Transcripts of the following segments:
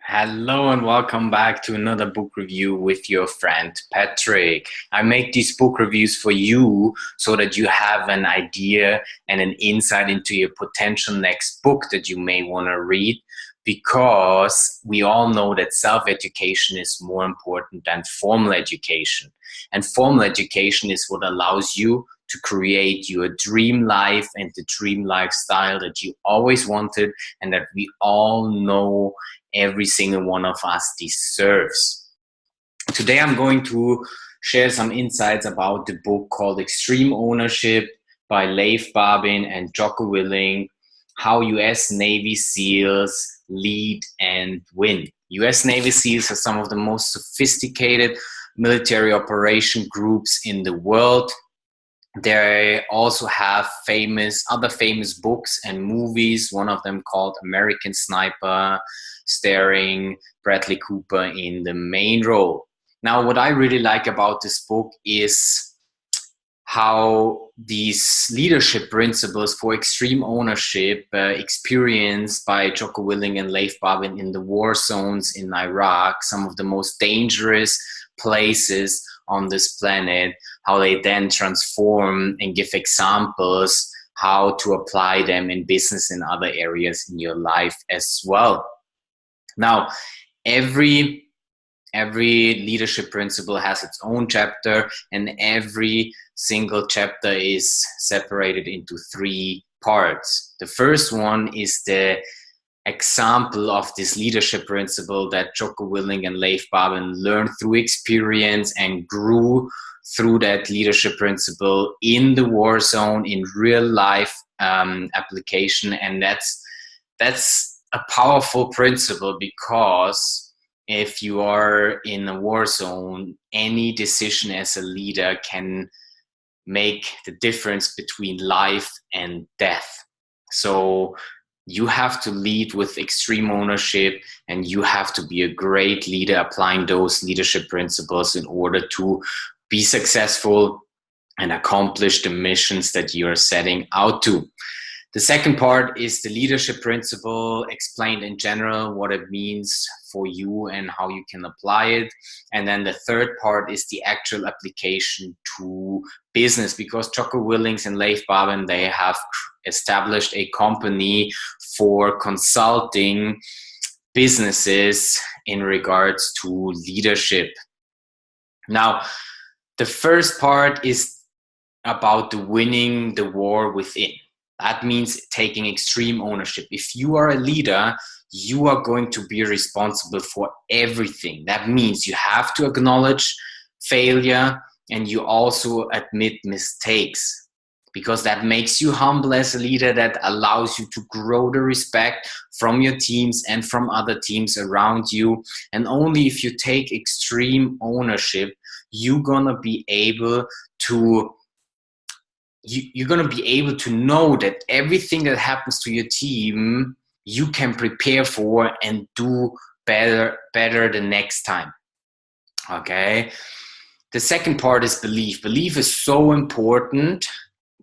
Hello and welcome back to another book review with your friend Patrick. I make these book reviews for you so that you have an idea and an insight into your potential next book that you may want to read, because we all know that self-education is more important than formal education. And formal education is what allows you to create your dream life and the dream lifestyle that you always wanted and that we all know every single one of us deserves. Today I'm going to share some insights about the book called Extreme Ownership by Leif, Babin and Jocko Willink, How US Navy SEALs Lead and Win. US Navy SEALs are some of the most sophisticated military operation groups in the world. They also have other famous books and movies, one of them called American Sniper, starring Bradley Cooper in the main role. Now, what I really like about this book is how these leadership principles for extreme ownership experienced by Jocko Willink and Leif Babin in the war zones in Iraq, some of the most dangerous places on this planet, how they then transform and give examples how to apply them in business and other areas in your life as well. Now, every leadership principle has its own chapter, and every single chapter is separated into three parts. The first one is the example of this leadership principle that Jocko Willink and Leif Babin learned through experience and grew through that leadership principle in the war zone, in real life application. And that's a powerful principle, because if you are in a war zone, any decision as a leader can make the difference between life and death. So you have to lead with extreme ownership, and you have to be a great leader applying those leadership principles in order to be successful and accomplish the missions that you are setting out to. The second part is the leadership principle explained in general, what it means for you and how you can apply it. And then the third part is the actual application to business, because Jocko Willink and Leif Babin, they have established a company for consulting businesses in regards to leadership. Now, the first part is about winning the war within. That means taking extreme ownership. If you are a leader, you are going to be responsible for everything. That means you have to acknowledge failure, and you also admit mistakes, because that makes you humble as a leader. That allows you to grow the respect from your teams and from other teams around you. And only if you take extreme ownership, you're gonna be able to know that everything that happens to your team, you can prepare for and do better the next time. Okay. The second part is belief. Belief is so important,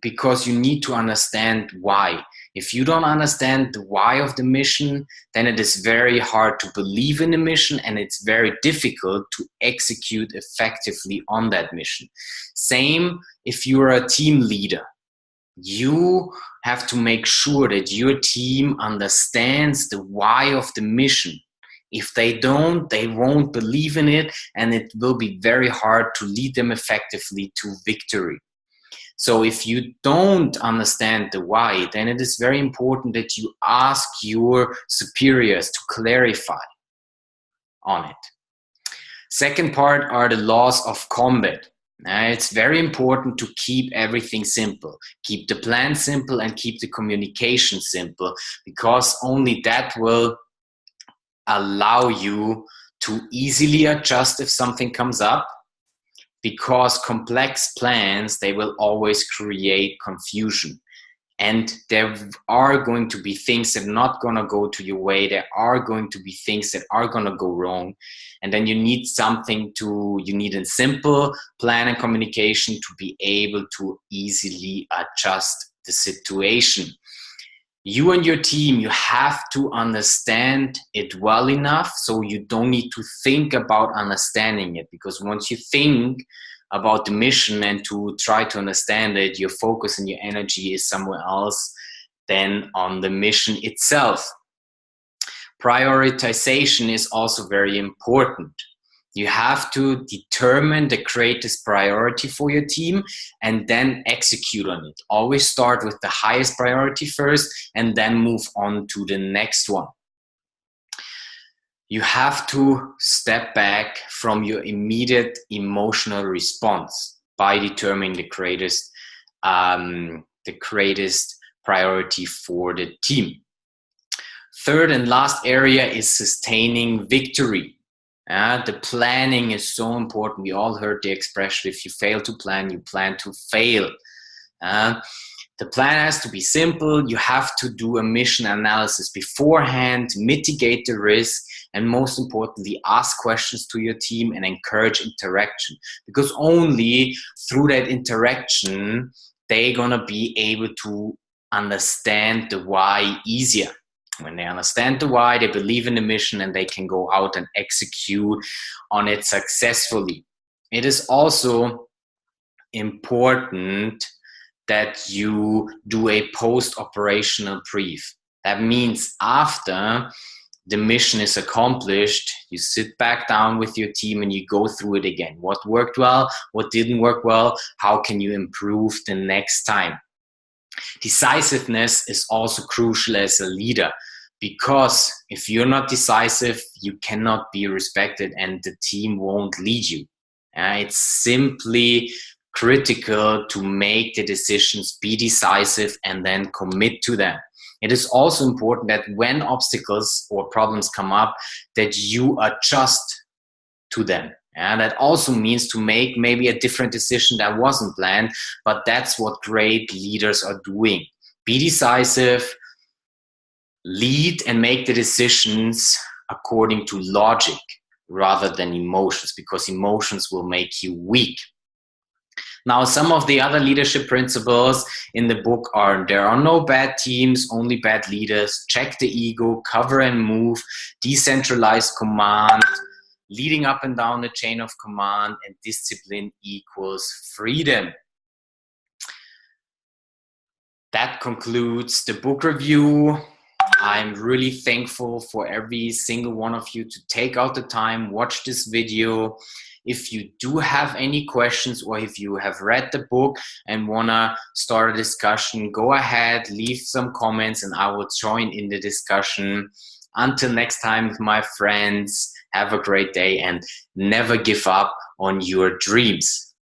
because you need to understand why. If you don't understand the why of the mission, then it is very hard to believe in the mission, and it's very difficult to execute effectively on that mission. Same if you're a team leader. You have to make sure that your team understands the why of the mission. If they don't, they won't believe in it, and it will be very hard to lead them effectively to victory. So if you don't understand the why, then it is very important that you ask your superiors to clarify on it. Second part are the laws of combat. It's very important to keep everything simple. Keep the plan simple and keep the communication simple, because only that will allow you to easily adjust if something comes up. Because complex plans, they will always create confusion. And there are going to be things that are not going to go to your way. There are going to be things that are going to go wrong. And then you need a simple plan and communication to be able to easily adjust the situation. You and your team, you have to understand it well enough so you don't need to think about understanding it, because once you think about the mission and to try to understand it, your focus and your energy is somewhere else than on the mission itself. Prioritization is also very important. You have to determine the greatest priority for your team and then execute on it. Always start with the highest priority first and then move on to the next one. You have to step back from your immediate emotional response by determining the greatest priority for the team. Third and last area is sustaining victory. The planning is so important. We all heard the expression, if you fail to plan, you plan to fail. The plan has to be simple. You have to do a mission analysis beforehand, mitigate the risk, and most importantly, ask questions to your team and encourage interaction. Because only through that interaction, they're going to be able to understand the why easier. When they understand the why, they believe in the mission and they can go out and execute on it successfully. It is also important that you do a post-operational brief. That means after the mission is accomplished, you sit back down with your team and you go through it again. What worked well? What didn't work well? How can you improve the next time? Decisiveness is also crucial as a leader, because if you're not decisive, you cannot be respected and the team won't lead you. It's simply critical to make the decisions, be decisive, and then commit to them. It is also important that when obstacles or problems come up, that you adjust to them. And that also means to make maybe a different decision that wasn't planned, but that's what great leaders are doing. Be decisive, lead and make the decisions according to logic rather than emotions, because emotions will make you weak. Now, some of the other leadership principles in the book are: there are no bad teams, only bad leaders, check the ego, cover and move, decentralized command, leading up and down the chain of command, and discipline equals freedom. That concludes the book review. I'm really thankful for every single one of you to take out the time, watch this video. If you do have any questions, or if you have read the book and want to start a discussion, go ahead, leave some comments and I will join in the discussion. Until next time, my friends, have a great day and never give up on your dreams.